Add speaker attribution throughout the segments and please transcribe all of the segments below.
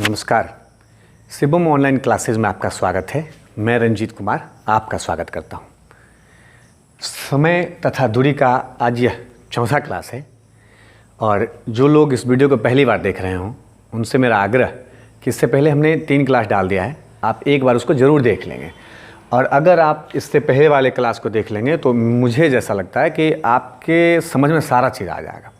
Speaker 1: नमस्कार। Shivam online classes में आपका स्वागत है। मैं रंजीत कुमार आपका स्वागत करता हूं। समय तथा दूरी का आज यह चौथा क्लास है और जो लोग इस वीडियो को पहली बार देख रहे हों उनसे मेरा आग्रह कि इससे पहले हमने 3 क्लास डाल दिया है, आप एक बार उसको ज़रूर देख लेंगे और अगर आप इससे पहले वाले क्लास को देख लेंगे तो मुझे जैसा लगता है कि आपके समझ में सारा चीज़ आ जाएगा।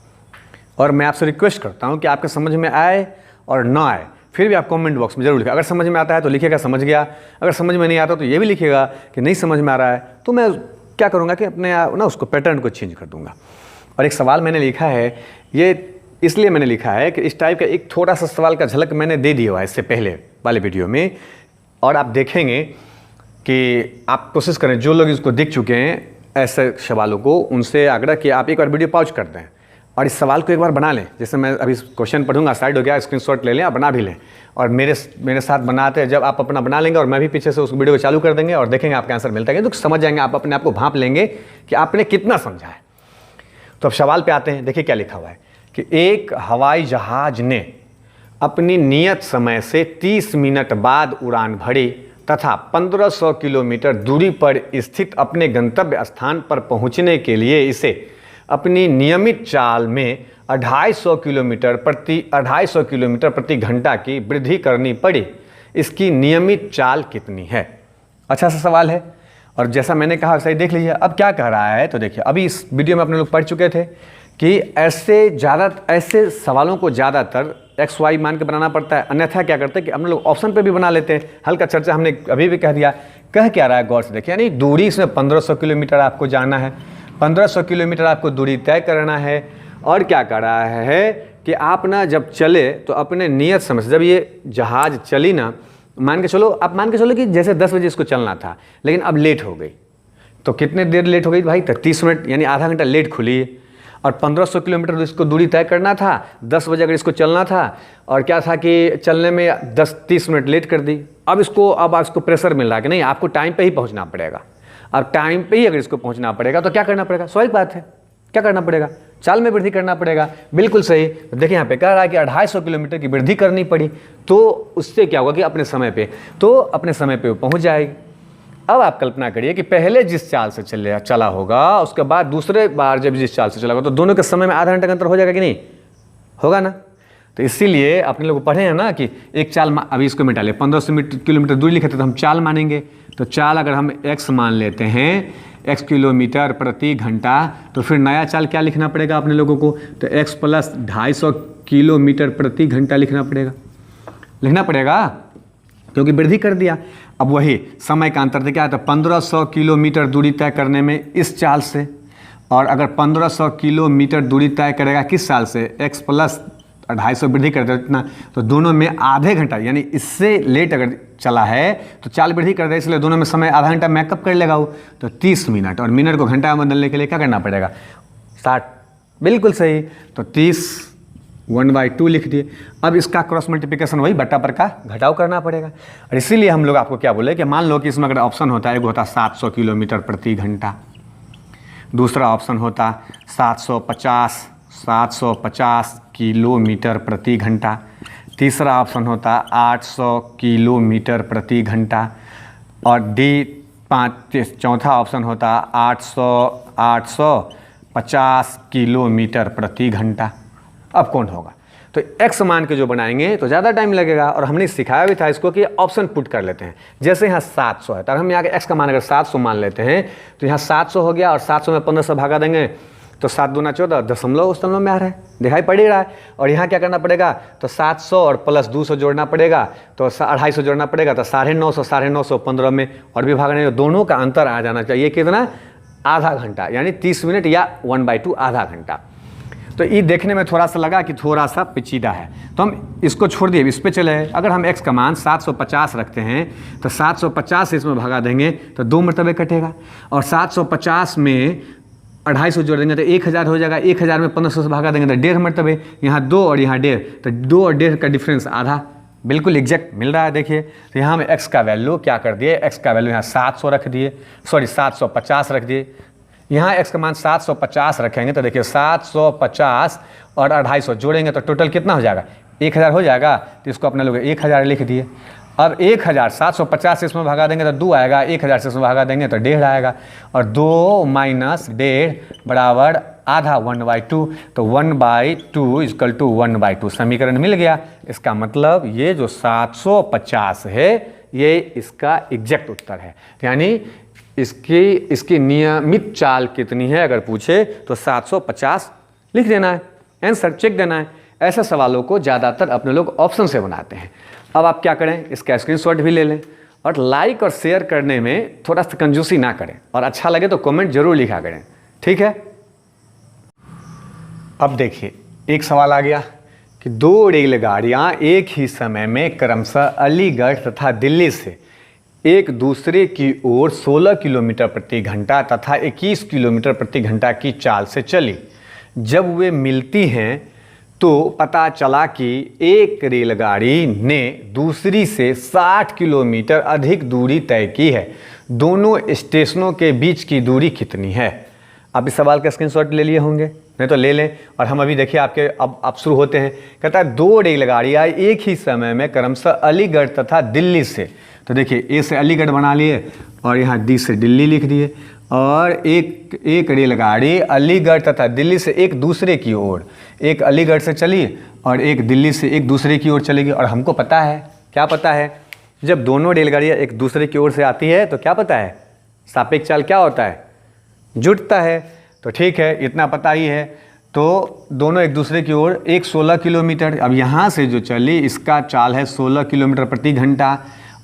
Speaker 1: और मैं आपसे रिक्वेस्ट करता हूं कि आपके समझ में आए और ना आए फिर भी आप कमेंट बॉक्स में जरूर लिखें। अगर समझ में आता है तो लिखिएगा समझ गया, अगर समझ में नहीं आता तो ये भी लिखिएगा कि नहीं समझ में आ रहा है। तो मैं क्या करूँगा कि अपने ना उसको पैटर्न को चेंज कर दूँगा। और एक सवाल मैंने लिखा है, ये इसलिए मैंने लिखा है कि इस टाइप का एक थोड़ा सा सवाल का झलक मैंने दे दिया हुआ है इससे पहले वाले वीडियो में, और आप देखेंगे कि आप कोशिश करें, जो लोग इसको देख चुके हैं ऐसे सवालों को, उनसे आग्रह कि आप एक बार वीडियो पॉज कर दें और इस सवाल को एक बार बना लें। जैसे मैं अभी क्वेश्चन पढ़ूंगा, साइड हो गया, स्क्रीनशॉट ले लें और बना भी लें और मेरे साथ बनाते हैं। जब आप अपना बना लेंगे और मैं भी पीछे से उस वीडियो को चालू कर देंगे और देखेंगे आपका आंसर मिलता है तो समझ जाएंगे, आप अपने आप को भांप लेंगे कि आपने कितना समझा है। तो अब सवाल पे आते हैं। देखिए क्या लिखा हुआ है कि एक हवाई जहाज ने अपनी नियत समय से 30 मिनट बाद उड़ान भरी तथा 1500 किलोमीटर दूरी पर स्थित अपने गंतव्य स्थान पर पहुंचने के लिए इसे अपनी नियमित चाल में 250 किलोमीटर प्रति घंटा की वृद्धि करनी पड़ी। इसकी नियमित चाल कितनी है? अच्छा सा सवाल है और जैसा मैंने कहा सही देख लीजिए। अब क्या कह रहा है तो देखिए, अभी इस वीडियो में अपने लोग पढ़ चुके थे कि ऐसे सवालों को ज़्यादातर XY मान के बनाना पड़ता है, अन्यथा क्या करते हैं कि हम लोग ऑप्शन पे भी बना लेते हैं। हल्का चर्चा हमने अभी भी कह दिया। कह क्या रहा है गौर से देखिए, यानी दूरी इसमें 1500 किलोमीटर आपको जाना है, 1500 किलोमीटर आपको दूरी तय करना है। और क्या कर रहा है कि आप ना जब चले तो अपने नियत समय से, जब ये जहाज़ चली ना, मान के चलो कि जैसे 10 बजे इसको चलना था लेकिन अब लेट हो गई, तो कितने देर लेट हो गई भाई? तो 30 मिनट यानी आधा घंटा लेट खुली और 1500 किलोमीटर इसको दूरी तय करना था। 10 बजे अगर इसको चलना था और क्या था कि चलने में 10-30 मिनट लेट कर दी। अब इसको प्रेशर मिल रहा है कि नहीं, आपको टाइम पे ही पहुंचना पड़ेगा। अब टाइम पे ही अगर इसको पहुंचना पड़ेगा तो क्या करना पड़ेगा? स्वाभाविक बात है, क्या करना पड़ेगा? चाल में वृद्धि करना पड़ेगा। बिल्कुल सही। तो देखिए यहाँ पे कह रहा है कि 250 किलोमीटर की वृद्धि करनी पड़ी, तो उससे क्या होगा कि अपने समय पे वो पहुँच जाएगी। अब आप कल्पना करिए कि पहले जिस चाल से चला होगा, उसके बाद दूसरे बार जब जिस चाल से चला होगा, तो दोनों के समय में आधा घंटे का अंतर हो जाएगा कि नहीं? होगा ना। तो इसीलिए अपने लोग पढ़े हैं ना कि एक चाल, अभी इसको मिटा ले, 1500 किलोमीटर दूरी लिखे थे तो हम चाल मानेंगे। तो चाल अगर हम x मान लेते हैं, x किलोमीटर प्रति घंटा, तो फिर नया चाल क्या लिखना पड़ेगा अपने लोगों को? तो x + 250 किलोमीटर प्रति घंटा लिखना पड़ेगा क्योंकि वृद्धि कर दिया। अब वही समय का अंतर क्या है? तो 1500 किलोमीटर दूरी तय करने में इस चाल से, और अगर 1500 किलोमीटर दूरी तय करेगा किस चाल से? x + 250 वृद्धि कर दे इतना, तो दोनों में आधे घंटा, यानी इससे लेट अगर चला है तो चाल वृद्धि कर दे, इसलिए दोनों में समय आधा घंटा मेकअप कर लेगा वो। तो 30 मिनट, और मिनट को घंटा में बदलने के लिए क्या करना पड़ेगा? 60। बिल्कुल सही। तो 30 1/2 लिख दिए। अब इसका क्रॉस मल्टीप्लिकेशन वही बट्टा पर का घटाव करना पड़ेगा। और इसीलिए हम लोग आपको क्या बोले कि मान लो कि इसमें अगर ऑप्शन होता है, एक होता 700 किलोमीटर प्रति घंटा, दूसरा ऑप्शन होता 750 किलोमीटर प्रति घंटा, तीसरा ऑप्शन होता 800 किलोमीटर प्रति घंटा, और चौथा ऑप्शन होता 850 किलोमीटर प्रति घंटा। अब कौन होगा? तो x मान के जो बनाएंगे तो ज़्यादा टाइम लगेगा, और हमने सिखाया भी था इसको कि ऑप्शन पुट कर लेते हैं। जैसे यहाँ 700 है, तब हम यहाँ के x का मान अगर 700 मान लेते हैं तो यहाँ 700 हो गया और 700 में 1500 भागा देंगे तो 7 दूना 14, दशमलव में आ रहा है, दिखाई पड़ ही रहा है। और यहाँ क्या करना पड़ेगा? तो 700 और प्लस 200 जोड़ना पड़ेगा, तो 250 जोड़ना पड़ेगा, तो 950 15 में और भी भागने, दोनों का अंतर आ जाना चाहिए कितना? आधा घंटा, यानी 30 मिनट या 1/2 आधा घंटा। तो ये देखने में थोड़ा सा लगा कि थोड़ा सा पेचीदा है, तो हम इसको छोड़ दिए, इस पे चले। अगर हम x का मान 750 रखते हैं तो 750 से इसमें भागा देंगे तो 2 मरतबे कटेगा, और 750 में 250 जोड़ देंगे तो 1000 हो जाएगा। 1000 में 1500 से भागा देंगे तो 1.5 मरतबे, यहाँ 2 और यहाँ 1.5, तो 2 और 1.5 का डिफरेंस आधा। बिल्कुल एग्जैक्ट मिल रहा है। देखिए तो यहाँ में x का वैल्यू क्या कर दिए? x का वैल्यू यहाँ 700 रख दिए, 750 रख दिए। यहाँ x का मान 750 रखेंगे तो देखिए 750 और 250 जोड़ेंगे तो टोटल कितना हो जाएगा? 1000 हो जाएगा, तो इसको अपने लोग 1000 लिख दिए। अब 1750 से इसमें भगा देंगे तो 2 आएगा, 1000 से इसमें भगा देंगे तो 1.5 आएगा, और 2 माइनस 1.5 बराबर आधा 1/2, तो 1/2 इक्वल टू 1/2 समीकरण मिल गया। इसका मतलब ये जो 750 है ये इसका एग्जैक्ट उत्तर है। यानी इसकी नियमित चाल कितनी है अगर पूछे तो 750 लिख देना है, आंसर चेक देना है। ऐसे सवालों को ज़्यादातर अपने लोग ऑप्शन से बनाते हैं। अब आप क्या करें, इसका स्क्रीनशॉट भी ले लें और लाइक और शेयर करने में थोड़ा सा कंजूसी ना करें, और अच्छा लगे तो कमेंट जरूर लिखा करें, ठीक है। अब देखिए एक सवाल आ गया कि 2 रेलगाड़ियाँ एक ही समय में क्रमशः अलीगढ़ तथा दिल्ली से एक दूसरे की ओर 16 किलोमीटर प्रति घंटा तथा 21 किलोमीटर प्रति घंटा की चाल से चली। जब वे मिलती हैं तो पता चला कि एक रेलगाड़ी ने दूसरी से 60 किलोमीटर अधिक दूरी तय की है। दोनों स्टेशनों के बीच की दूरी कितनी है? आप इस सवाल का स्क्रीनशॉट ले लिए होंगे, नहीं तो ले लें। और हम अभी देखिए आपके अब शुरू होते हैं। कहता है 2 रेलगाड़ियाँ एक ही समय में क्रमशः अलीगढ़ तथा दिल्ली से, तो देखिए ए से अलीगढ़ बना लिए और यहाँ डी से दिल्ली लिख दिए, और एक रेलगाड़ी अलीगढ़ तथा दिल्ली से एक दूसरे की ओर, एक अलीगढ़ से चली और एक दिल्ली से एक दूसरे की ओर चलेगी। और हमको पता है, क्या पता है, जब दोनों रेलगाड़ियाँ एक दूसरे की ओर से आती है तो क्या पता है, सापेक्ष चाल क्या होता है, जुटता है। तो ठीक है, इतना पता ही है। तो दोनों एक दूसरे की ओर, एक 16 किलोमीटर, अब यहाँ से जो चली इसका चाल है 16 किलोमीटर प्रति घंटा,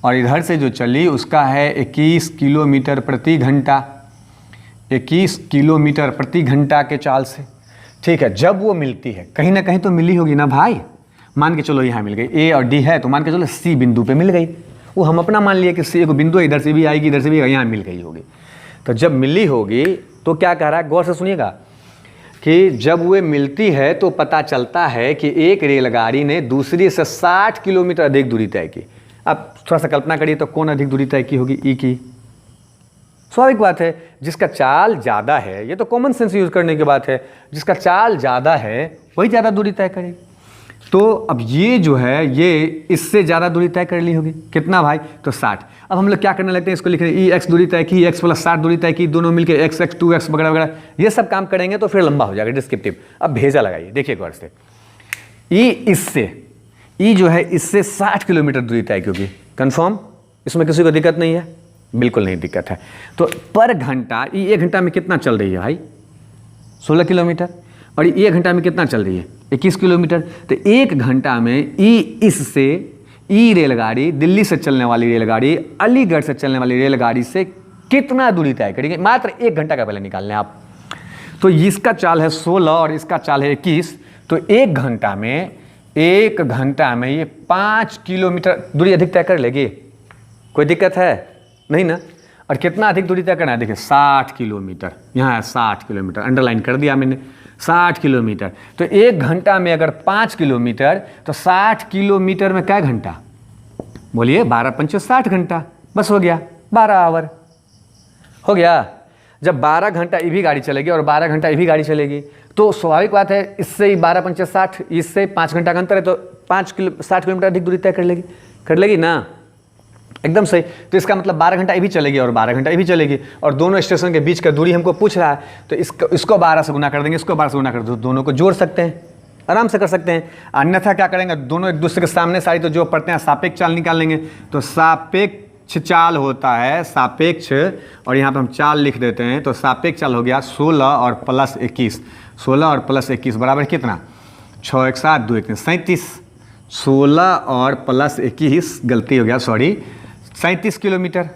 Speaker 1: और इधर से जो चली उसका है 21 किलोमीटर प्रति घंटा, 21 किलोमीटर प्रति घंटा के चाल से। ठीक है, जब वो मिलती है, कहीं ना कहीं तो मिली होगी ना भाई, मान के चलो यहाँ मिल गई, ए और डी है तो मान के चलो सी बिंदु पे मिल गई। वो हम अपना मान लिए कि सी एक बिंदु इधर से भी आएगी, इधर से भी यहाँ मिल गई होगी। तो जब मिली होगी तो क्या कह रहा है, गौर से सुनिएगा, कि जब वे मिलती है तो पता चलता है कि एक रेलगाड़ी ने दूसरी से 60 किलोमीटर अधिक दूरी तय की। अब थोड़ा सा कल्पना करिए तो कौन अधिक दूरी तय की होगी, ई की। स्वाभाविक बात है, जिसका चाल ज़्यादा है, ये तो कॉमन सेंस यूज़ करने की बात है, जिसका चाल ज़्यादा है वही ज़्यादा दूरी तय करेगी। तो अब ये जो है ये इससे ज़्यादा दूरी तय कर ली होगी, कितना भाई, तो 60। अब हम लोग क्या करने लगते हैं, इसको लिख रहे हैं ई एक्स दूरी तय की, एक्स प्लस 60 दूरी तय की, दोनों मिलकर एक्स एक्स 2x वगैरह वगैरह, ये सब काम करेंगे तो फिर लंबा हो जाएगा डिस्क्रिप्टिव। अब भेजा लगाइए, देखिए गौर से, ई जो है इससे 60 किलोमीटर दूरी तय क्योंकि कन्फर्म, इसमें किसी को दिक्कत नहीं है, बिल्कुल नहीं दिक्कत है। तो पर घंटा ई 1 घंटा में कितना चल रही है भाई, 16 किलोमीटर, और ये 1 घंटा में कितना चल रही है, 21 किलोमीटर। तो 1 घंटा में ई रेलगाड़ी, दिल्ली से चलने वाली रेलगाड़ी अलीगढ़ से चलने वाली रेलगाड़ी से कितना दूरी तय करेगी, मात्र 1 घंटा का पहले निकाल लें आप। तो इसका चाल है 16 और इसका चाल है 21, तो 1 घंटा में ये 5 किलोमीटर दूरी अधिक तय कर लेगी, कोई दिक्कत है नहीं ना। और कितना अधिक दूरी तय करना है, देखिए 60 किलोमीटर, यहाँ है 60 किलोमीटर, अंडरलाइन कर दिया मैंने, 60 किलोमीटर। तो 1 घंटा में अगर 5 किलोमीटर, तो 60 किलोमीटर में क्या घंटा, बोलिए 12 पंचे 60 घंटा, बस हो गया 12 आवर हो गया। जब 12 घंटा ये भी गाड़ी चलेगी और 12 घंटा ये भी गाड़ी चलेगी, तो स्वाभाविक बात है इससे ही 12 पंचे 60, इससे 5 घंटा का अंतर है, तो 60 किलोमीटर अधिक दूरी तय कर लेगी ना, एकदम सही। तो इसका मतलब 12 घंटा ये भी चलेगी और 12 घंटा ये भी चलेगी, और दोनों स्टेशन के बीच का दूरी हमको पूछ रहा है, तो इसको 12 से गुना कर देंगे, इसको 12 से गुना कर दो, दोनों को जोड़ सकते हैं, आराम से कर सकते हैं। अन्यथा क्या करेंगे, दोनों एक दूसरे के सामने सारी तो जो पढ़ते हैं सापेक्ष चाल निकाल लेंगे। तो सापेक्ष चाल होता है सापेक्ष, और यहाँ पर हम चाल लिख देते हैं, तो सापेक्ष चाल हो गया 16 और प्लस 21, 16 और प्लस 21 बराबर कितना, 6 1 7 2 1 37, 16 और प्लस 21 गलती हो गया, सॉरी 37 किलोमीटर।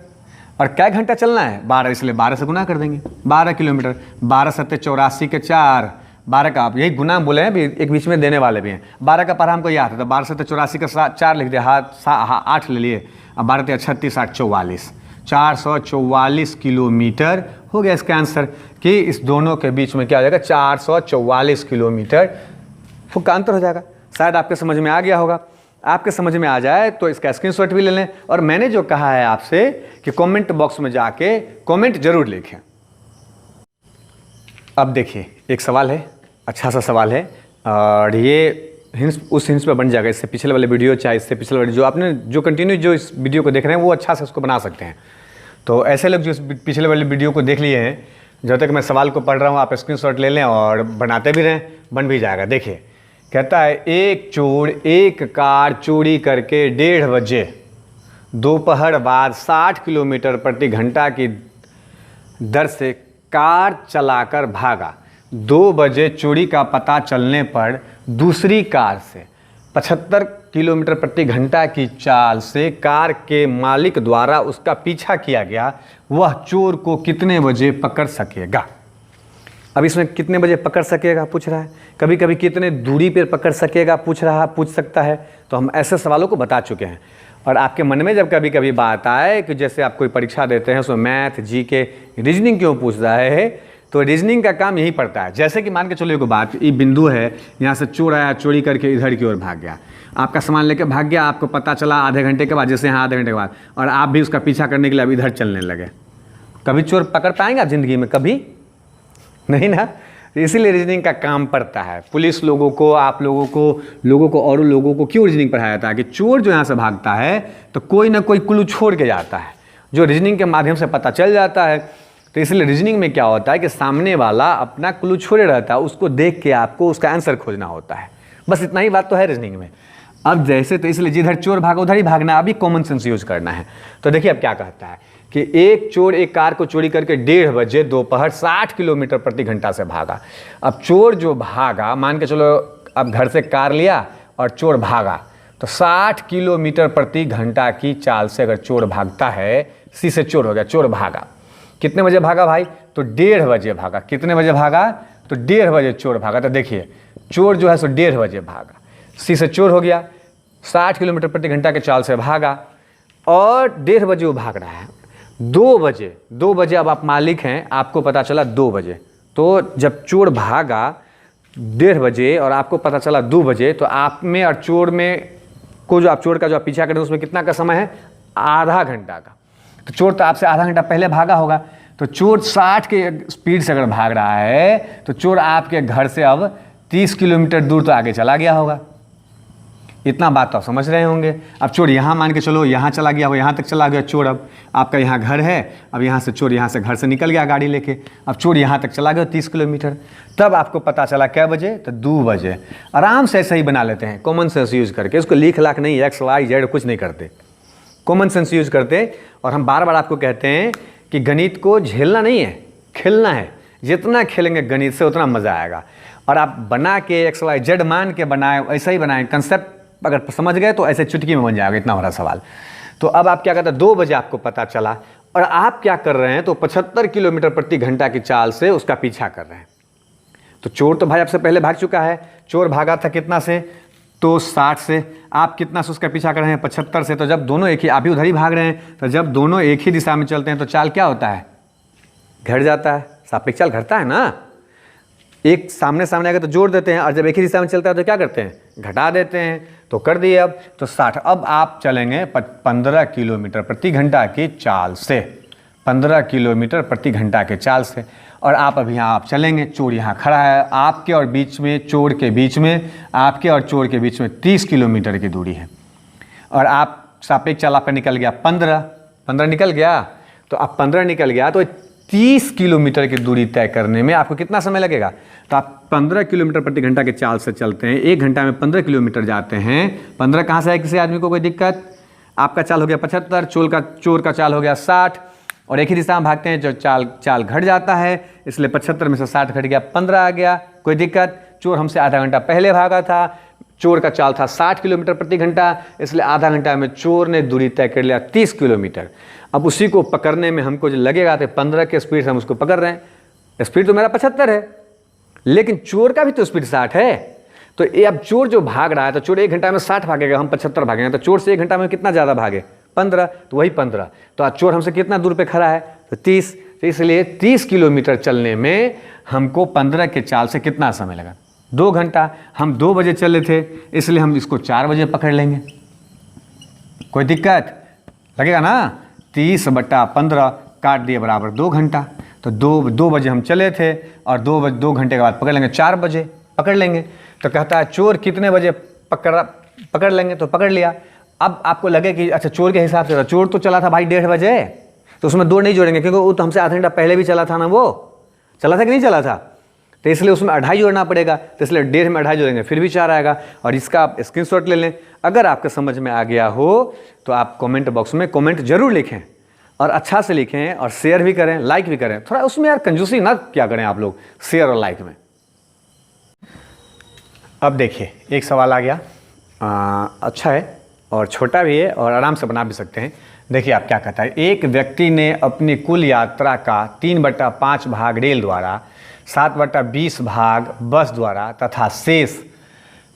Speaker 1: और क्या घंटा चलना है, 12, इसलिए 12 से गुना कर देंगे, 12 किलोमीटर, 12 सत्ते 84 के 4, 12 का आप यही गुना बोले हैं, एक बीच में देने वाले भी हैं। 12 का पढ़ा हमको याद है, तो 12 सत्ते 84 का 4 लिख दिया, हाथ 8 ले लिए, अब 12 × 36 8 44, 444 किलोमीटर हो गया इसका आंसर, कि इस दोनों के बीच में क्या हो जाएगा, 444 किलोमीटर का अंतर हो जाएगा। शायद आपके समझ में आ गया होगा। आपके समझ में आ जाए तो इसका स्क्रीनशॉट भी ले लें, और मैंने जो कहा है आपसे कि कमेंट बॉक्स में जाके कमेंट जरूर लिखें। अब देखिए एक सवाल है, अच्छा सा सवाल है, और ये हिंस उस हिंस पे बन जाएगा। इससे पिछले वाले वीडियो चाहे इससे पिछले वाले जो आपने जो कंटिन्यू जो इस वीडियो को देख रहे हैं वो अच्छा से उसको बना सकते हैं। तो ऐसे लोग जो इस पिछले वाले वीडियो को देख लिए हैं, जब तक मैं सवाल को पढ़ रहा हूँ आप स्क्रीनशॉट ले लें और बनाते भी रहें, बन भी जाएगा। देखिए कहता है, एक चोर एक कार चोरी करके 1:30 बजे दोपहर बाद 60 किलोमीटर प्रति घंटा की दर से कार चलाकर भागा। 2 बजे चोरी का पता चलने पर दूसरी कार से 75 किलोमीटर प्रति घंटा की चाल से कार के मालिक द्वारा उसका पीछा किया गया। वह चोर को कितने बजे पकड़ सकेगा? अब इसमें कितने बजे पकड़ सकेगा पूछ रहा है, कभी कभी कितने दूरी पर पकड़ सकेगा पूछ सकता है। तो हम ऐसे सवालों को बता चुके हैं। और आपके मन में जब कभी कभी बात आए कि जैसे आप कोई परीक्षा देते हैं उसमें मैथ, जीके, रीजनिंग क्यों पूछ रहा है, तो रीजनिंग का काम यही पड़ता है। जैसे कि मान के चलो एक बात, ये बिंदु है, यहाँ से चोर आया, चोरी करके इधर की ओर भाग गया, आपका सामान लेके भाग गया, आपको पता चला आधे घंटे के बाद, जैसे यहाँ आधे घंटे के बाद, और आप भी उसका पीछा करने के लिए अब इधर चलने लगे। कभी चोर पकड़ पाएंगे आप जिंदगी में? कभी नहीं ना। इसीलिए रीजनिंग का काम पड़ता है। पुलिस लोगों को, आप लोगों को और लोगों को क्यों रीजनिंग पढ़ाया जाता है कि चोर जो यहाँ से भागता है तो कोई ना कोई क्लू छोड़ के जाता है, जो रीजनिंग के माध्यम से पता चल जाता है। तो इसलिए रीजनिंग में क्या होता है कि सामने वाला अपना क्लू छोड़े रहता है, उसको देख के आपको उसका आंसर खोजना होता है। बस इतना ही बात तो है रीजनिंग में। अब जैसे तो इसलिए जिधर चोर भागा उधर ही भागना, अभी कॉमन सेंस यूज करना है। तो देखिए अब क्या कहता है कि एक चोर एक कार को चोरी करके 1:30 बजे दोपहर 60 किलोमीटर प्रति घंटा से भागा। अब चोर जो भागा, मान के चलो अब घर से कार लिया और चोर भागा, तो 60 किलोमीटर प्रति घंटा की चाल से अगर चोर भागता है, सी से चोर हो गया, चोर भागा। कितने बजे भागा भाई? तो 1:30 बजे भागा। कितने बजे भागा? तो 1:30 बजे चोर भागा। तो देखिए चोर जो है सो 1:30 बजे भागा, सी से चोर हो गया, 60 किलोमीटर प्रति घंटा के चाल से भागा और 1:30 बजे वो भाग रहा है। 2 बजे अब आप मालिक हैं, आपको पता चला 2 बजे, तो जब चोर भागा 1:30 बजे और आपको पता चला 2 बजे, तो आप में और चोर में को जो आप चोर का जो आप पीछा करें उसमें कितना का समय है? आधा घंटा का। तो चोर तो आपसे आधा घंटा पहले भागा होगा। तो चोर 60 के स्पीड से अगर भाग रहा है तो चोर आपके घर से अब 30 किलोमीटर दूर तो आगे चला गया होगा। इतना बात तो आप समझ रहे होंगे। अब चोर यहाँ मान के चलो यहाँ चला गया, वो यहाँ तक चला गया चोर। अब आपका यहाँ घर है, अब यहाँ से चोर यहाँ से घर से निकल गया गाड़ी लेके, अब चोर यहाँ तक चला गया 30 किलोमीटर। तब आपको पता चला क्या बजे? तो 2 बजे। आराम से ऐसा ही बना लेते हैं कॉमन सेंस यूज करके। उसको लिख लाख नहीं, एक्स वाई जेड कुछ नहीं करते, कॉमन सेंस यूज करते। और हम बार बार आपको कहते हैं कि गणित को झेलना नहीं है, खेलना है। जितना खेलेंगे गणित से उतना मज़ा आएगा। और आप बना के एक्स वाई जेड मान के बनाए, ऐसा ही बनाए, कंसेप्ट अगर समझ गए तो ऐसे चुटकी में बन जाएगा, इतना बड़ा सवाल। तो अब आप क्या कहते हैं, 2 बजे आपको पता चला और आप क्या कर रहे हैं, तो 75 किलोमीटर प्रति घंटा की चाल से उसका पीछा कर रहे हैं। तो चोर तो भाई आपसे पहले भाग चुका है। चोर भागा था कितना से? तो 60 से। आप कितना से उसका पीछा कर रहे हैं? 75 से। तो जब दोनों एक ही, आप भी उधर ही भाग रहे हैं, तो जब दोनों एक ही दिशा में चलते हैं तो चाल क्या होता है? घट जाता है। सापेक्ष चाल घटता है ना। एक सामने आगे तो जोड़ देते हैं, और जब एक ही दिशा में चलता है तो क्या करते हैं? घटा देते हैं। तो कर दिए अब तो 60। अब आप चलेंगे 15 किलोमीटर प्रति घंटा की चाल से, 15 किलोमीटर प्रति घंटा के चाल से। और आप अभी यहाँ आप चलेंगे, चोर यहाँ खड़ा है, आपके और बीच में, चोर के बीच में, आपके और चोर के बीच में 30 किलोमीटर की दूरी है। और आप सापेक्ष चाल आपका निकल गया 15 निकल गया। तो अब 15 निकल गया तो 30 किलोमीटर की दूरी तय करने में आपको कितना समय लगेगा? तो आप 15 किलोमीटर प्रति घंटा के चाल से चलते हैं, 1 घंटा में 15 किलोमीटर जाते हैं। 15 कहाँ से है किसी आदमी को कोई दिक्कत? आपका चाल हो गया 75, चोर का चाल हो गया 60, और एक ही दिशा में भागते हैं जो चाल घट जाता है, इसलिए 75 में से 60 घट गया, 15 आ गया। कोई दिक्कत? चोर हमसे आधा घंटा पहले भागा था, चोर का चाल था 60 किलोमीटर प्रति घंटा, इसलिए आधा घंटा में चोर ने दूरी तय कर लिया 30 किलोमीटर। अब उसी को पकड़ने में हमको जो लगेगा तो 15 के स्पीड से हम उसको पकड़ रहे हैं। स्पीड तो मेरा 75 है, लेकिन चोर का भी तो स्पीड 60 है। तो ये अब चोर जो भाग रहा है, तो चोर 1 घंटा में 60 भागेगा, हम 75 भागेंगे, तो चोर से 1 घंटा में कितना ज़्यादा भागे? 15। तो वही 15। तो चोर हमसे कितना दूर पे खड़ा है? तो 30। तो इसलिए 30 किलोमीटर चलने में हमको 15 के चाल से कितना समय लगा? 2 घंटा। हम 2 बजे चले थे, इसलिए हम इसको 4 बजे पकड़ लेंगे। कोई दिक्कत? लगेगा ना। 30/15 काट दिए बराबर 2 घंटा। तो 2 बजे हम चले थे और 2 घंटे के बाद पकड़ लेंगे 4 बजे। पकड़ लेंगे। तो कहता है चोर कितने बजे पकड़ लेंगे, तो पकड़ लिया। अब आपको लगे कि अच्छा चोर के हिसाब से चोर तो चला था भाई 1:30 बजे, तो उसमें 2 नहीं जोड़ेंगे क्योंकि वो तो हमसे आधा घंटा पहले भी चला था ना, वो चला था कि नहीं चला था, तो इसलिए उसमें 2.5 जोड़ना पड़ेगा, तो इसलिए 1:30 में 2.5 जोड़ेंगे, फिर भी 4 आएगा। और इसका आप स्क्रीनशॉट ले लें। अगर आपके समझ में आ गया हो तो आप कमेंट बॉक्स में कमेंट जरूर लिखें, और अच्छा से लिखें, और शेयर भी करें, लाइक भी करें। थोड़ा उसमें यार कंजूसी ना क्या करें आप लोग शेयर और लाइक में। अब देखिए एक सवाल आ गया, अच्छा है और छोटा भी है और आराम से बना भी सकते हैं। देखिए आप क्या कहता है, एक व्यक्ति ने अपनी कुल यात्रा का 3/5 भाग रेल द्वारा, 7/20 भाग बस द्वारा तथा शेष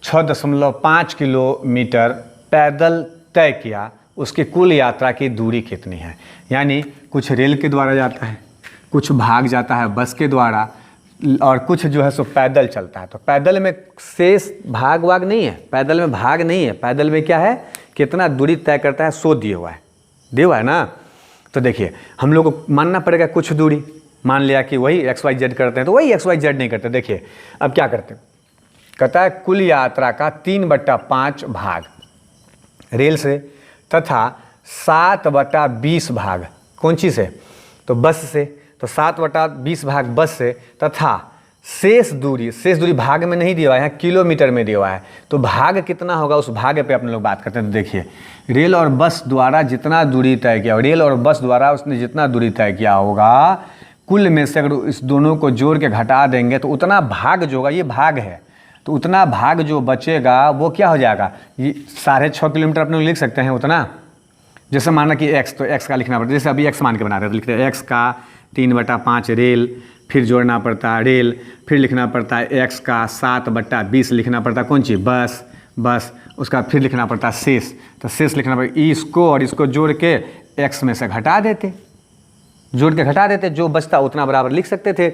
Speaker 1: 6.5 किलोमीटर पैदल तय किया। उसकी कुल यात्रा की दूरी कितनी है? यानी कुछ रेल के द्वारा जाता है, कुछ भाग जाता है बस के द्वारा, और कुछ जो है सो पैदल चलता है। तो पैदल में शेष भाग वाग नहीं है, पैदल में भाग नहीं है, पैदल में क्या है, कितना दूरी तय करता है 100 दिया हुआ है ना। तो देखिए हम लोग को मानना पड़ेगा कुछ दूरी, मान लिया कि वही XYZ करते हैं, तो वही XYZ नहीं करते। देखिए अब क्या करते हैं, कहता है कुल यात्रा का 3/5 भाग रेल से तथा 7/20 भाग कौन चीज़ से, तो बस से, तो 7/20 भाग बस से तथा शेष दूरी भाग में नहीं दिया हुआ है, यहाँ किलोमीटर में दिया हुआ है। तो भाग कितना होगा उस भाग पे अपन लोग बात करते हैं। तो देखिए रेल और बस द्वारा जितना दूरी तय किया, रेल और बस द्वारा उसने जितना दूरी तय किया होगा, कुल में से अगर इस दोनों को जोड़ के घटा देंगे तो उतना भाग जो होगा, ये भाग है, तो उतना भाग जो बचेगा वो क्या हो जाएगा, ये 6.5 किलोमीटर अपने लोग लिख सकते हैं उतना। जैसे माना कि x, तो x का लिखना पड़ता है, जैसे अभी x मान के बना रहे हैं तो लिखते हैं x का 3/5 रेल, फिर जोड़ना पड़ता है रेल, फिर लिखना पड़ता है x का 7/20 लिखना पड़ता है कौन सी, बस, उसका फिर लिखना पड़ता है शेष, तो शेष लिखना पड़ेगा, इसको और इसको जोड़ के x में से घटा देते, जो बचता उतना बराबर लिख सकते थे।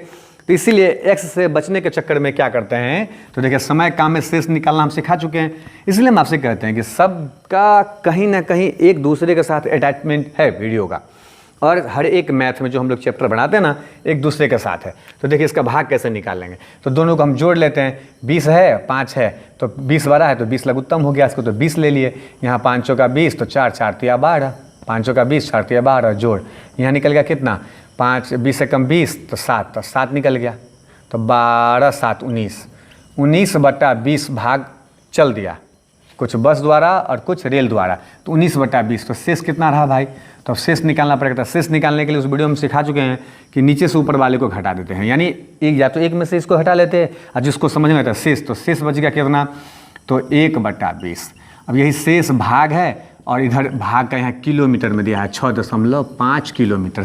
Speaker 1: तो इसीलिए x से बचने के चक्कर में क्या करते हैं, तो देखिए समय काम में शेष निकालना हम सिखा चुके हैं, इसलिए हम आपसे कहते हैं कि सबका कहीं ना कहीं एक दूसरे के साथ अटैचमेंट है वीडियो का, और हर एक मैथ में जो हम लोग चैप्टर बनाते हैं ना एक दूसरे के साथ है। तो देखिए इसका भाग कैसे निकालेंगे, तो दोनों को हम जोड़ लेते हैं, 20 है 5 है, तो 20 12 है तो 20 लघुत्तम हो गया, इसको तो 20 ले लिए, यहाँ 5 का 20 तो 4 4 तिया 12, 5 का 20 4 तिया 12 जोड़, यहाँ निकल गया कितना, 5 20 से कम 20 तो 7 निकल गया, तो 12 7 19/20 भाग चल दिया, कुछ बस द्वारा और कुछ रेल द्वारा, तो 19/20। तो शेष कितना रहा भाई, तो शेष निकालना पड़ेगा। तो शेष निकालने के लिए उस वीडियो में सिखा चुके हैं कि नीचे से ऊपर वाले को घटा देते हैं, यानी एक या तो एक में से इसको हटा लेते हैं, और जिसको समझ में आता है शेष, तो शेष बच गया कितना, तो 1/20। अब यही शेष भाग है, और इधर भाग का यहाँ किलोमीटर में दिया है 6.5 किलोमीटर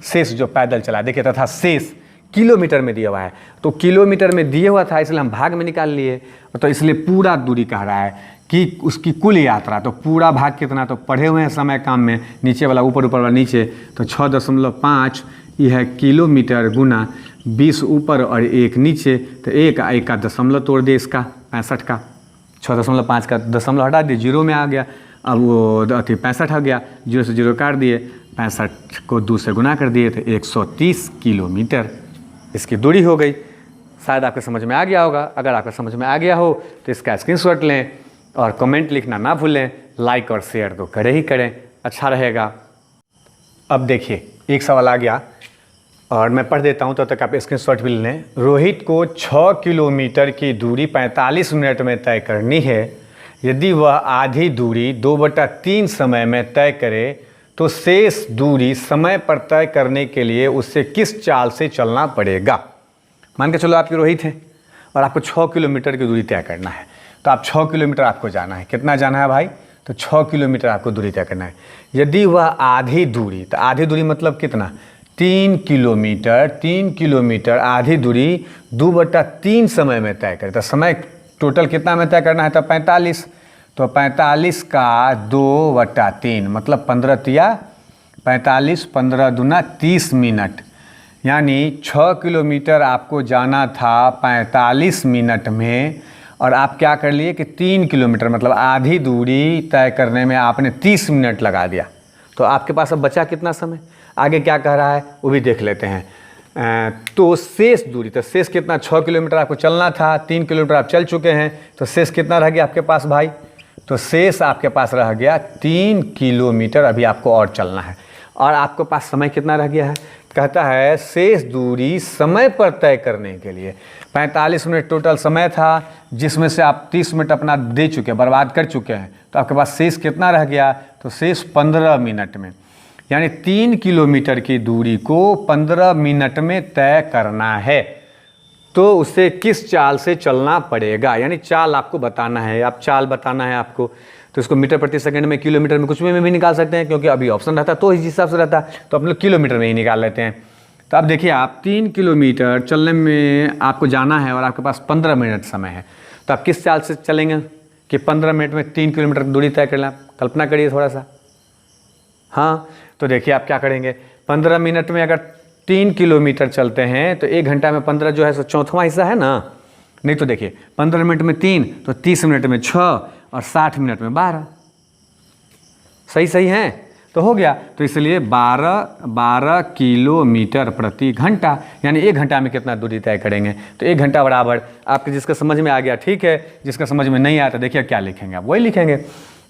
Speaker 1: शेष जो पैदल चला, देखिए तथा शेष किलोमीटर में दिया हुआ है, तो किलोमीटर में दिया हुआ था इसलिए हम भाग में निकाल लिए, तो इसलिए पूरा दूरी कह रहा है कि उसकी कुल यात्रा, तो पूरा भाग कितना, तो पढ़े हुए हैं समय काम में, नीचे वाला ऊपर वाला नीचे, तो 6.5 यह है किलोमीटर गुना 20 ऊपर और 1 नीचे, तो एक का दशमलव तोड़ दिए, इसका 65 का 6.5 का दशमलव हटा दिए, 0 में आ गया, अब वो 65 आ गया, 0 से 0 काट दिए, 65 को 2 से गुना कर दिए, तो 130 किलोमीटर इसकी दूरी हो गई। शायद आपके समझ में आ गया होगा, अगर आपके समझ में आ गया हो तो इसका स्क्रीनशॉट लें और कमेंट लिखना ना भूलें, लाइक और शेयर तो करें ही करें, अच्छा रहेगा। अब देखिए एक सवाल आ गया और मैं पढ़ देता हूँ, तब तक आप स्क्रीनशॉट भी लें। रोहित को 6 किलोमीटर की दूरी 45 मिनट में तय करनी है। यदि वह आधी दूरी 2/3 समय में तय करे तो शेष दूरी समय पर तय करने के लिए उससे किस चाल से चलना पड़ेगा। मान के चलो आपके रोहित है और आपको 6 किलोमीटर की दूरी तय करना है, तो आप 6 किलोमीटर आपको जाना है। कितना जाना है भाई, तो 6 किलोमीटर आपको दूरी तय करना है। यदि वह आधी दूरी, तो आधी दूरी मतलब कितना, 3 किलोमीटर आधी दूरी 2/3 समय में तय करे, तो समय टोटल कितना में तय करना है, तो 45, तो 45 का 2/3 मतलब 15 तिया 45, 15 दूना 30 मिनट, यानी 6 किलोमीटर आपको जाना था 45 मिनट में, और आप क्या कर लिए कि 3 किलोमीटर मतलब आधी दूरी तय करने में आपने 30 मिनट लगा दिया। तो आपके पास अब बचा कितना समय, आगे क्या कह रहा है वो भी देख लेते हैं। तो शेष दूरी, तो शेष कितना, 6 किलोमीटर आपको चलना था, 3 किलोमीटर आप चल चुके हैं, तो शेष कितना रह गया आपके पास भाई? तो शेष आपके पास रह गया 3 किलोमीटर अभी आपको और चलना है। और आपके पास समय कितना रह गया है? कहता है शेष दूरी समय पर तय करने के लिए 45 मिनट टोटल समय था, जिसमें से आप 30 मिनट अपना दे चुके, बर्बाद कर चुके हैं। तो आपके पास शेष कितना रह गया? तो शेष 15 मिनट में, यानी 3 किलोमीटर की दूरी को 15 मिनट में तय करना है। तो उसे किस चाल से चलना पड़ेगा, यानी चाल आपको बताना है, आप चाल बताना है आपको। तो इसको मीटर प्रति सेकंड में, किलोमीटर में, कुछ में भी निकाल सकते हैं, क्योंकि अभी ऑप्शन रहता तो इस हिसाब से रहता, तो हम लोग किलोमीटर में ही निकाल लेते हैं। तो अब देखिए, आप 3 किलोमीटर चलने में आपको जाना है और आपके पास 15 मिनट समय है। तो आप किस चाल से चलेंगे कि 15 मिनट में 3 किलोमीटर दूरी तय कर लें? कल्पना करिए थोड़ा सा। हाँ, तो देखिए आप क्या करेंगे, 15 मिनट में अगर 3 किलोमीटर चलते हैं तो 1 घंटा में 15 जो है सो चौथवा हिस्सा है ना। नहीं तो देखिए 15 मिनट में 3, तो 30 मिनट में 6 और 60 मिनट में 12। सही है, तो हो गया। तो इसलिए 12 किलोमीटर प्रति घंटा, यानी 1 घंटा में कितना दूरी तय करेंगे? तो 1 घंटा बराबर, आपके जिसका समझ में आ गया ठीक है, जिसका समझ में नहीं आया तो देखिए क्या लिखेंगे आप, वही लिखेंगे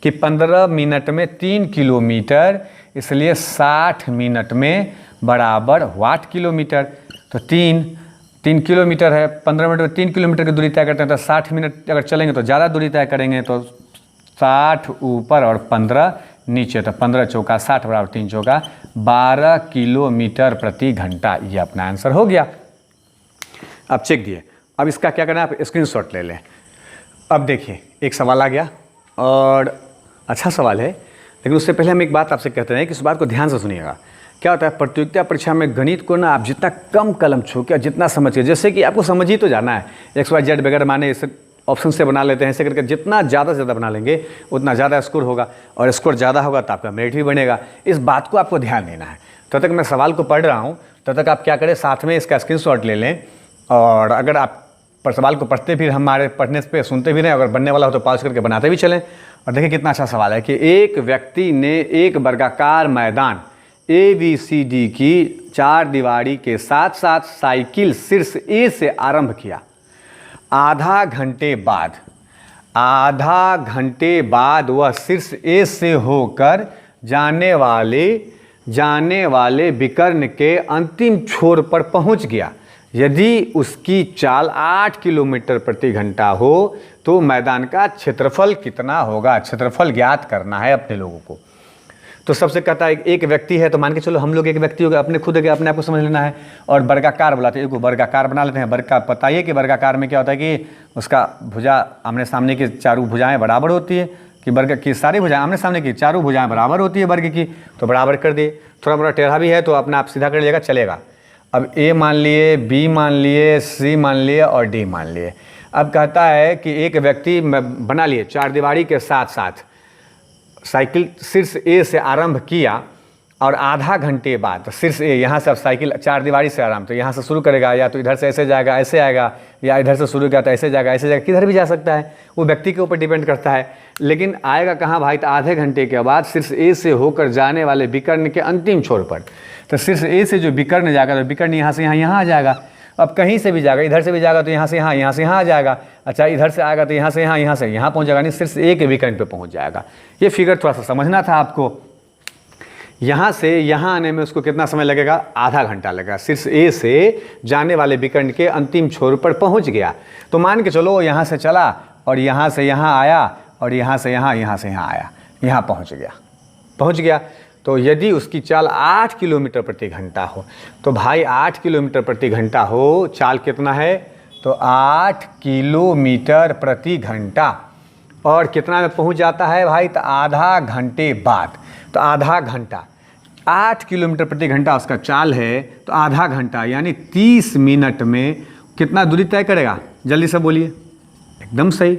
Speaker 1: कि 15 मिनट में 3 किलोमीटर, इसलिए 60 मिनट में बराबर वाट किलोमीटर। तो 3 किलोमीटर है, 15 मिनट में 3 किलोमीटर की दूरी तय करते हैं, तो 60 मिनट अगर चलेंगे तो ज़्यादा दूरी तय करेंगे। तो 60 ऊपर और 15 नीचे, तो 15 चौका 60 बराबर 3 चौका 12 किलोमीटर प्रति घंटा। ये अपना आंसर हो गया। अब चेक दिए, अब इसका क्या करना है, आप स्क्रीनशॉट ले लें। अब देखिए एक सवाल आ गया और अच्छा सवाल है, लेकिन उससे पहले हम एक बात आपसे कहते हैं कि इस बात को ध्यान से सुनिएगा। क्या होता है, प्रतियोगिता परीक्षा में गणित को ना आप जितना कम कलम छू के, जितना समझिए, जैसे कि आपको समझ ही तो जाना है, XYZ वगैरह माने इस ऑप्शन से बना लेते हैं, ऐसे करके जितना ज़्यादा से ज़्यादा बना लेंगे उतना ज़्यादा स्कोर होगा, और स्कोर ज़्यादा होगा तो आपका मेरिट भी बनेगा। इस बात को आपको ध्यान देना है। तब तक मैं सवाल को पढ़ रहा हूँ, तब तक आप क्या करें, साथ में इसका स्क्रीनशॉट ले लें, और अगर आप पर सवाल को पढ़ते भी, हमारे पढ़ने पे सुनते भी रहें, अगर बनने वाला हो तो पॉज करके बनाते भी चलें। और देखिए कितना अच्छा सवाल है कि एक व्यक्ति ने एक वर्गाकार मैदान ABCD की 4 दीवारी के साथ साथ साइकिल शीर्ष A से आरंभ किया। आधा घंटे बाद वह शीर्ष A से होकर जाने वाले विकर्ण के अंतिम छोर पर पहुंच गया। यदि उसकी चाल 8 किलोमीटर प्रति घंटा हो तो मैदान का क्षेत्रफल कितना होगा? क्षेत्रफल ज्ञात करना है अपने लोगों को। तो सबसे कहता है एक व्यक्ति है, तो मान के चलो हम लोग एक व्यक्ति हो गए, अपने खुद के अपने आप को समझ लेना है। और वर्गाकार बुलाते हैं, एक वर्गाकार बना लेते हैं। वर्ग बताइए कि वर्गाकार में क्या होता है कि उसका भुजा आमने सामने की चारों भुजाएं बराबर होती है, कि वर्ग की सारी भुजाएं आमने सामने की चारों भुजाएं बराबर होती है वर्ग की, तो बराबर कर दिए। थोड़ा मोड़ा टेढ़ा भी है तो अपना आप सीधा कर लीजिएगा, चलेगा। अब A मान लिए, B मान लिए, C मान लिए और D मान लिए। अब कहता है कि एक व्यक्ति बना लिए 4 दीवारी के साथ साथ साइकिल शीर्ष A से आरंभ किया, और आधा घंटे बाद शीर्ष A, यहाँ से अब साइकिल 4 दीवारी से आरंभ, तो यहाँ से शुरू करेगा, या तो इधर से ऐसे जाएगा ऐसे आएगा, या इधर से शुरू किया तो ऐसे जाएगा ऐसे जाएगा, किधर भी जा सकता है, वो व्यक्ति के ऊपर डिपेंड करता है। लेकिन आएगा कहाँ भाई? तो आधे घंटे के बाद शीर्ष A से होकर जाने वाले विकर्ण के अंतिम छोर पर। तो शीर्ष A से जो विकर्ण जाएगा तो विकर्ण यहाँ से यहाँ आ जाएगा। अब कहीं से भी जाएगा, इधर से भी जाएगा तो यहाँ से यहाँ आ जाएगा। अच्छा, इधर से आएगा तो यहाँ से यहाँ पहुँच जाएगा, नहीं शीर्ष A के विकर्ण पे पहुँच जाएगा। ये फिगर थोड़ा सा समझना था आपको। यहाँ से यहाँ आने में उसको कितना समय लगेगा? आधा घंटा लगेगा। शीर्ष A से जाने वाले विकर्ण के अंतिम छोर पर पहुँच गया। तो मान के चलो यहाँ से चला और यहाँ से यहाँ आया, और यहाँ से यहाँ आया, यहाँ पहुँच गया। तो यदि उसकी चाल 8 किलोमीटर प्रति घंटा हो, तो भाई 8 किलोमीटर प्रति घंटा हो, चाल कितना है? तो 8 किलोमीटर प्रति घंटा। और कितना में पहुंच जाता है भाई? तो आधा घंटे बाद। तो आधा घंटा, 8 किलोमीटर प्रति घंटा उसका चाल है, तो आधा घंटा यानी 30 मिनट में कितना दूरी तय करेगा? जल्दी से बोलिए। एकदम सही।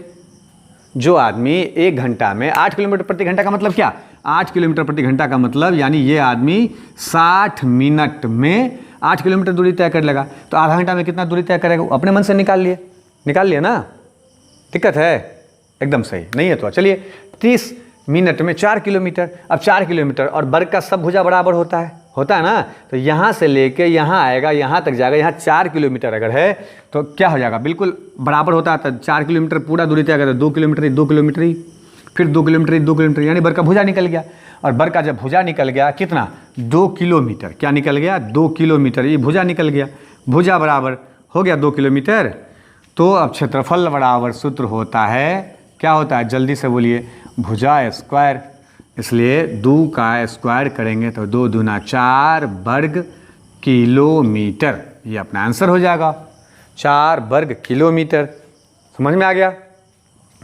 Speaker 1: जो आदमी 1 घंटा में 8 किलोमीटर प्रति घंटा का मतलब क्या? 8 किलोमीटर प्रति घंटा का मतलब यानी ये आदमी 60 मिनट में 8 किलोमीटर दूरी तय कर लेगा। तो आधा घंटा में कितना दूरी तय करेगा? अपने मन से निकाल लिए ना। दिक्कत है? एकदम सही। नहीं है तो चलिए, 30 मिनट में 4 किलोमीटर। अब 4 किलोमीटर और वर्ग का सब भुजा बराबर होता है, होता है ना, तो यहाँ से लेके यहाँ आएगा, यहाँ तक जाएगा, यहाँ 4 किलोमीटर अगर है तो क्या हो जाएगा, बिल्कुल बराबर होता है। तो 4 किलोमीटर पूरा दूरी तय अगर 2 किलोमीटर ही, 2 किलोमीटर ही, फिर 2 किलोमीटर ही, 2 किलोमीटर, यानी बर का भुजा निकल गया। और बर का जब भुजा निकल गया कितना, 2 किलोमीटर, क्या निकल गया, 2 किलोमीटर, ये भुजा निकल गया, भुजा बराबर हो गया 2 किलोमीटर। तो अब क्षेत्रफल बराबर सूत्र होता है, क्या होता है, जल्दी से बोलिए, भुजा स्क्वायर। इसलिए 2 का स्क्वायर करेंगे तो 2 दूना 4 वर्ग किलोमीटर, ये अपना आंसर हो जाएगा, 4 वर्ग किलोमीटर। समझ में आ गया।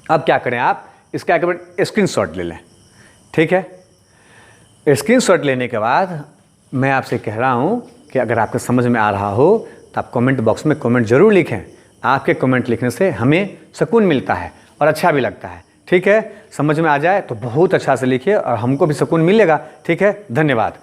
Speaker 1: अब क्या करें, आप इसका एक बार स्क्रीनशॉट ले लें, ठीक है। स्क्रीनशॉट लेने के बाद मैं आपसे कह रहा हूँ कि अगर आपको समझ में आ रहा हो तो आप कमेंट बॉक्स में कमेंट ज़रूर लिखें। आपके कमेंट लिखने से हमें सुकून मिलता है और अच्छा भी लगता है, ठीक है। समझ में आ जाए तो बहुत अच्छा से लिखिए और हमको भी सुकून मिलेगा, ठीक है। धन्यवाद।